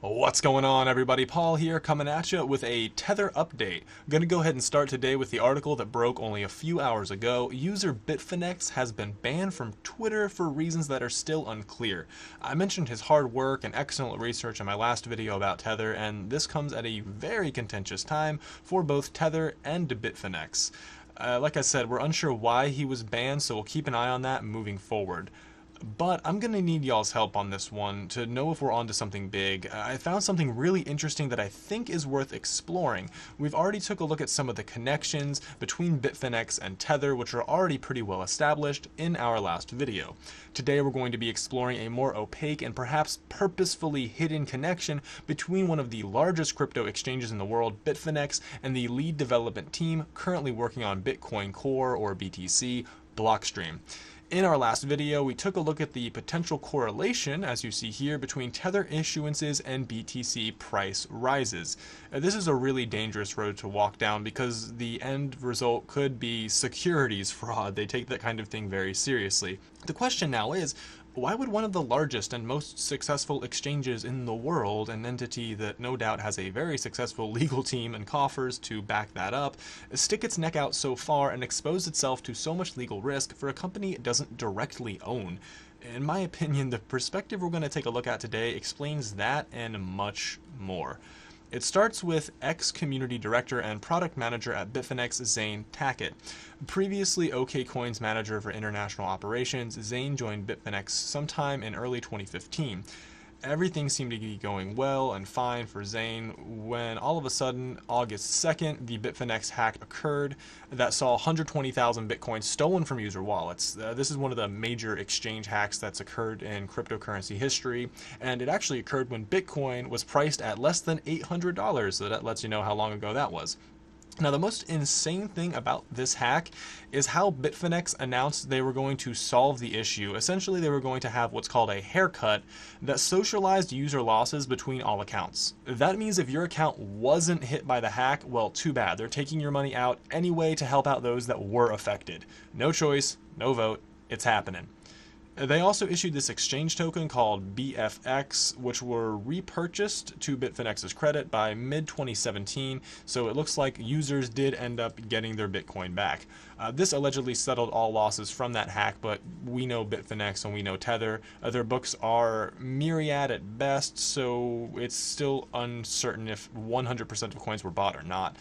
What's going on, everybody? Paul here, coming at you with a Tether update. I'm going to go ahead and start today with the article that broke only a few hours ago. User bitfinex'ed has been banned from Twitter for reasons that are still unclear. I mentioned his hard work and excellent research in my last video about Tether, and this comes at a very contentious time for both Tether and bitfinex'ed. Like I said, we're unsure why he was banned, so we'll keep an eye on that moving forward. But I'm going to need y'all's help on this one to know if we're onto something big. I found something really interesting that I think is worth exploring. We've already took a look at some of the connections between bitfinex'ed and Tether, which are already pretty well established in our last video. Today we're going to be exploring a more opaque and perhaps purposefully hidden connection between one of the largest crypto exchanges in the world, Bitfinex, and the lead development team currently working on Bitcoin Core, or BTC, Blockstream. In our last video, we took a look at the potential correlation, as you see here, between Tether issuances and BTC price rises. This is a really dangerous road to walk down because the end result could be securities fraud. They take that kind of thing very seriously. The question now is, why would one of the largest and most successful exchanges in the world, an entity that no doubt has a very successful legal team and coffers to back that up, stick its neck out so far and expose itself to so much legal risk for a company it doesn't directly own? In my opinion, the perspective we're going to take a look at today explains that and much more. It starts with ex-community director and product manager at Bitfinex, Zane Tackett. Previously OKCoin's manager for international operations, Zane joined Bitfinex sometime in early 2015. Everything seemed to be going well and fine for Zane when all of a sudden, August 2nd, the Bitfinex hack occurred that saw 120,000 Bitcoins stolen from user wallets. This is one of the major exchange hacks that's occurred in cryptocurrency history, and it actually occurred when Bitcoin was priced at less than $800, so that lets you know how long ago that was. Now, the most insane thing about this hack is how Bitfinex announced they were going to solve the issue. Essentially, they were going to have what's called a haircut that socialized user losses between all accounts. That means if your account wasn't hit by the hack, well, too bad. They're taking your money out anyway to help out those that were affected. No choice, no vote, it's happening. They also issued this exchange token called BFX, which were repurchased to Bitfinex's credit by mid-2017, so it looks like users did end up getting their Bitcoin back. This allegedly settled all losses from that hack, but we know Bitfinex and we know Tether. Their books are myriad at best, so it's still uncertain if 100% of coins were bought or not.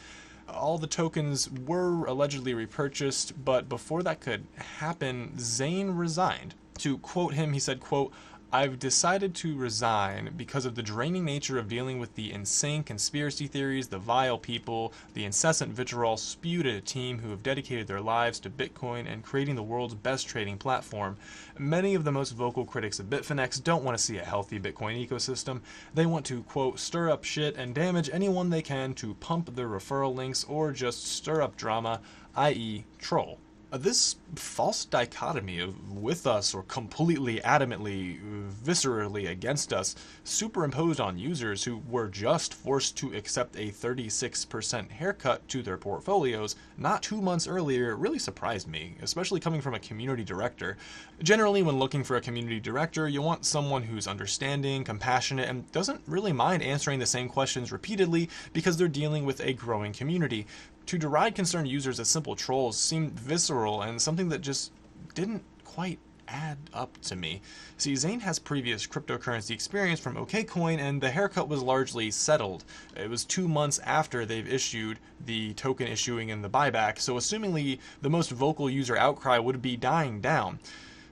All the tokens were allegedly repurchased, but before that could happen, Zane resigned. To quote him, he said, quote, "I've decided to resign because of the draining nature of dealing with the insane conspiracy theories, the vile people, the incessant vitriol spewed at a team who have dedicated their lives to Bitcoin and creating the world's best trading platform. Many of the most vocal critics of Bitfinex don't want to see a healthy Bitcoin ecosystem. They want to, quote, stir up shit and damage anyone they can to pump their referral links or just stir up drama, i.e. troll." This false dichotomy of with us or completely adamantly, viscerally against us, superimposed on users who were just forced to accept a 36% haircut to their portfolios not 2 months earlier, really surprised me, especially coming from a community director. Generally, when looking for a community director, you want someone who's understanding, compassionate, and doesn't really mind answering the same questions repeatedly because they're dealing with a growing community. To deride concerned users as simple trolls seemed visceral and something that just didn't quite add up to me. See, Zane has previous cryptocurrency experience from OKCoin, and the haircut was largely settled. It was 2 months after they've issued the token issuing and the buyback, so assumingly the most vocal user outcry would be dying down.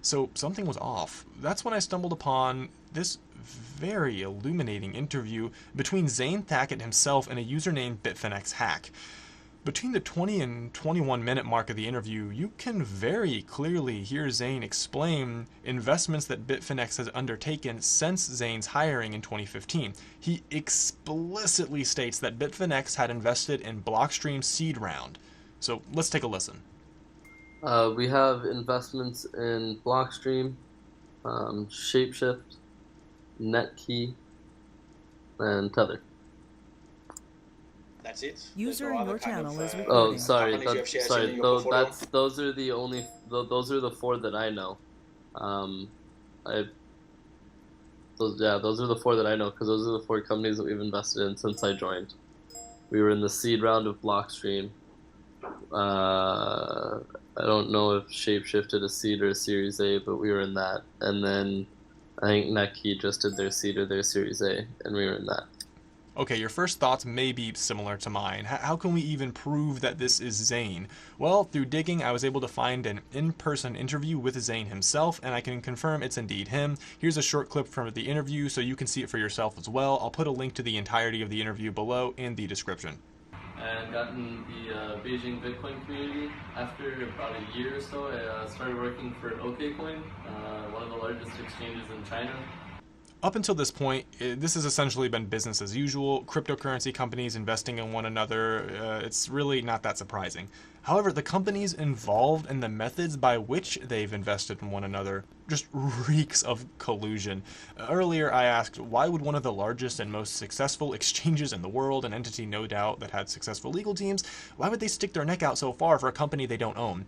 So something was off. That's when I stumbled upon this very illuminating interview between Zane Tackett himself and a user named Bitfinex Hack. Between the 20 and 21 minute mark of the interview, you can very clearly hear Zane explain investments that Bitfinex has undertaken since Zane's hiring in 2015. He explicitly states that Bitfinex had invested in Blockstream's seed round. So let's take a listen. We have investments in Blockstream, Shapeshift, Netkey, and Tether. That's it. User in your channel is Oh, recording. sorry. Companies you have shares Sorry. in your portfolio? Those are the only. Those are the four that I know. I those are the four that I know because those are the four companies that we've invested in since I joined. We were in the seed round of Blockstream. I don't know if Shapeshift did a seed or a Series A, but we were in that. And then I think Netkey just did their seed or their Series A, and we were in that. Okay, your first thoughts may be similar to mine. How can we even prove that this is Zane? Well, through digging, I was able to find an in-person interview with Zane himself, and I can confirm it's indeed him. Here's a short clip from the interview so you can see it for yourself as well. I'll put a link to the entirety of the interview below in the description. And got in the Beijing Bitcoin community. After about a year or so, I started working for OKCoin, one of the largest exchanges in China. Up until this point, this has essentially been business as usual. Cryptocurrency companies investing in one another, it's really not that surprising. However, the companies involved and the methods by which they've invested in one another just reeks of collusion. Earlier, I asked, why would one of the largest and most successful exchanges in the world, an entity no doubt that had successful legal teams, why would they stick their neck out so far for a company they don't own?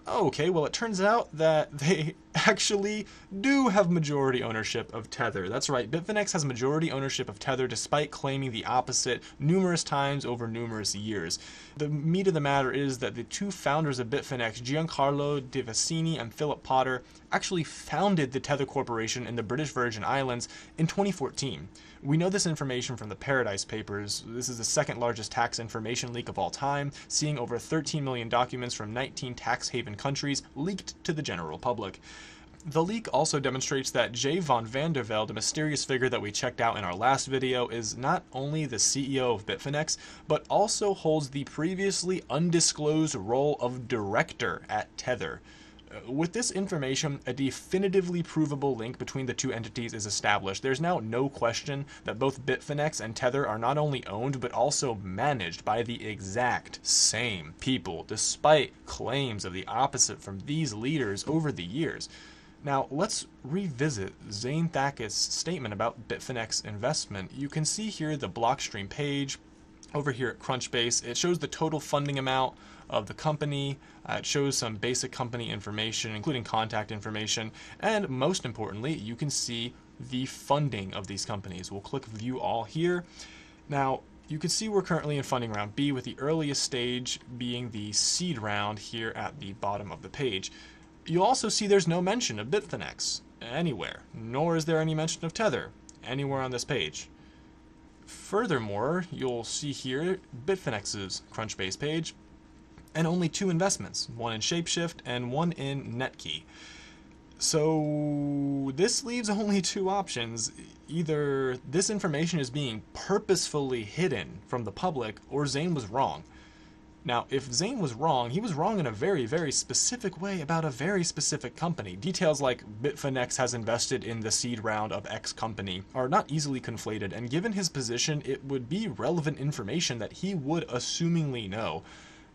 Okay, well, it turns out that they actually do have majority ownership of Tether. That's right, Bitfinex has majority ownership of Tether despite claiming the opposite numerous times over numerous years. The meat of the matter is that the two founders of Bitfinex, Giancarlo De Vassini and Philip Potter, actually founded the Tether Corporation in the British Virgin Islands in 2014. We know this information from the Paradise Papers. This is the second largest tax information leak of all time, seeing over 13 million documents from 19 tax haven countries leaked to the general public. The leak also demonstrates that Jay von Vandervelde, a mysterious figure that we checked out in our last video, is not only the CEO of Bitfinex, but also holds the previously undisclosed role of director at Tether. With this information, a definitively provable link between the two entities is established. There's now no question that both Bitfinex and Tether are not only owned but also managed by the exact same people, despite claims of the opposite from these leaders over the years. Now, let's revisit Zane Thackett's statement about Bitfinex investment. You can see here the Blockstream page. Over here at Crunchbase, it shows the total funding amount of the company. It shows some basic company information, including contact information, and most importantly, you can see the funding of these companies. We'll click View All here. Now, you can see we're currently in funding round B, with the earliest stage being the seed round here at the bottom of the page. You'll also see there's no mention of Bitfinex anywhere, nor is there any mention of Tether anywhere on this page. Furthermore, you'll see here Bitfinex's Crunchbase page, and only two investments, one in Shapeshift and one in Netkey. So this leaves only two options. Either this information is being purposefully hidden from the public, or Zane was wrong. Now, if Zane was wrong, he was wrong in a very, very specific way about a very specific company. Details like Bitfinex has invested in the seed round of X company are not easily conflated, and given his position, it would be relevant information that he would assumingly know.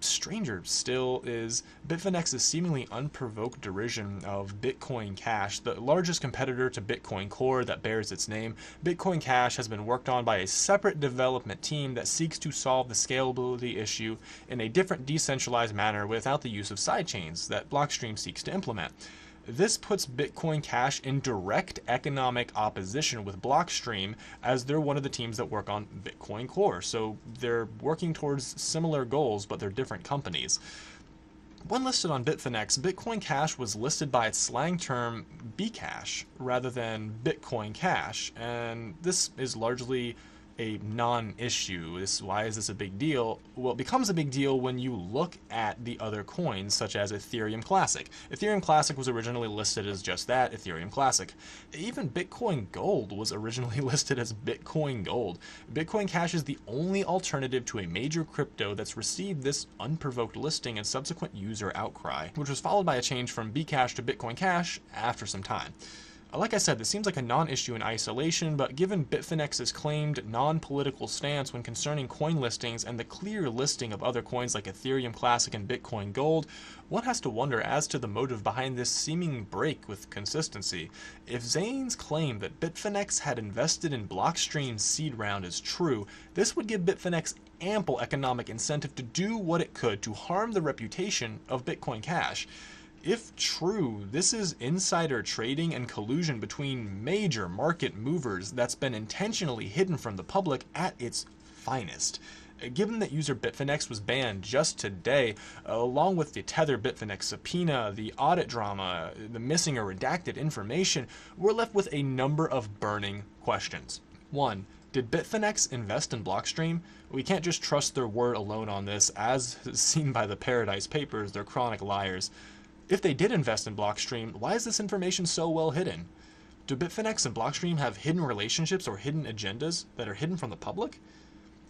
Stranger still is Bitfinex's seemingly unprovoked derision of Bitcoin Cash, the largest competitor to Bitcoin Core that bears its name. Bitcoin Cash has been worked on by a separate development team that seeks to solve the scalability issue in a different decentralized manner without the use of sidechains that Blockstream seeks to implement. This puts Bitcoin Cash in direct economic opposition with Blockstream, as they're one of the teams that work on Bitcoin Core. So they're working towards similar goals, but they're different companies. When listed on Bitfinex, Bitcoin Cash was listed by its slang term Bcash rather than Bitcoin Cash, and this is largely a non-issue. Why is this a big deal? Well, it becomes a big deal when you look at the other coins, such as Ethereum Classic. Ethereum Classic was originally listed as just that, Ethereum Classic. Even Bitcoin Gold was originally listed as Bitcoin Gold. Bitcoin Cash is the only alternative to a major crypto that's received this unprovoked listing and subsequent user outcry, which was followed by a change from Bcash to Bitcoin Cash after some time. Like I said, this seems like a non-issue in isolation, but given Bitfinex's claimed non-political stance when concerning coin listings and the clear listing of other coins like Ethereum Classic and Bitcoin Gold, one has to wonder as to the motive behind this seeming break with consistency. If Zane's claim that Bitfinex had invested in Blockstream's seed round is true, this would give Bitfinex ample economic incentive to do what it could to harm the reputation of Bitcoin Cash. If true, this is insider trading and collusion between major market movers that's been intentionally hidden from the public at its finest. Given that user Bitfinex was banned just today, along with the Tether Bitfinex subpoena, the audit drama, the missing or redacted information, we're left with a number of burning questions. 1. Did Bitfinex invest in Blockstream? We can't just trust their word alone on this. As seen by the Paradise Papers, they're chronic liars. If they did invest in Blockstream, why is this information so well hidden? Do Bitfinex and Blockstream have hidden relationships or hidden agendas that are hidden from the public?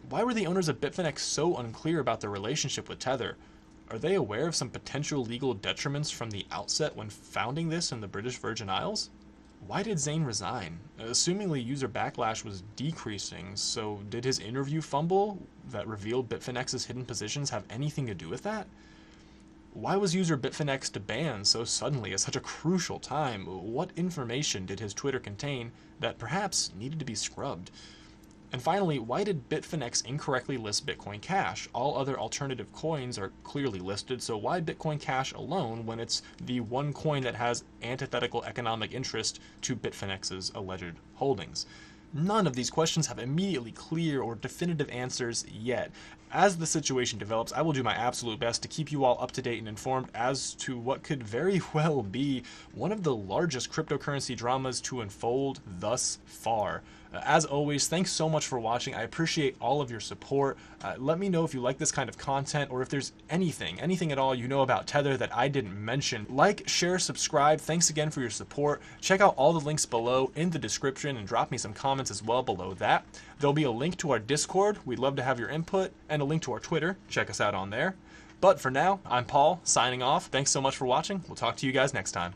Why were the owners of Bitfinex so unclear about their relationship with Tether? Are they aware of some potential legal detriments from the outset when founding this in the British Virgin Isles? Why did Zain resign? Assumingly user backlash was decreasing, so did his interview fumble that revealed Bitfinex's hidden positions have anything to do with that? Why was user Bitfinex banned so suddenly at such a crucial time? What information did his Twitter contain that perhaps needed to be scrubbed? And finally, why did Bitfinex incorrectly list Bitcoin Cash? All other alternative coins are clearly listed, so why Bitcoin Cash alone when it's the one coin that has antithetical economic interest to Bitfinex's alleged holdings? None of these questions have immediately clear or definitive answers yet. As the situation develops, I will do my absolute best to keep you all up to date and informed as to what could very well be one of the largest cryptocurrency dramas to unfold thus far. As always, thanks so much for watching. I appreciate all of your support. Let me know if you like this kind of content or if there's anything at all you know about Tether that I didn't mention. Like, share, subscribe. Thanks again for your support. Check out all the links below in the description and drop me some comments as well below that. There'll be a link to our Discord. We'd love to have your input, and a link to our Twitter. Check us out on there. But for now, I'm Paul, signing off. Thanks so much for watching. We'll talk to you guys next time.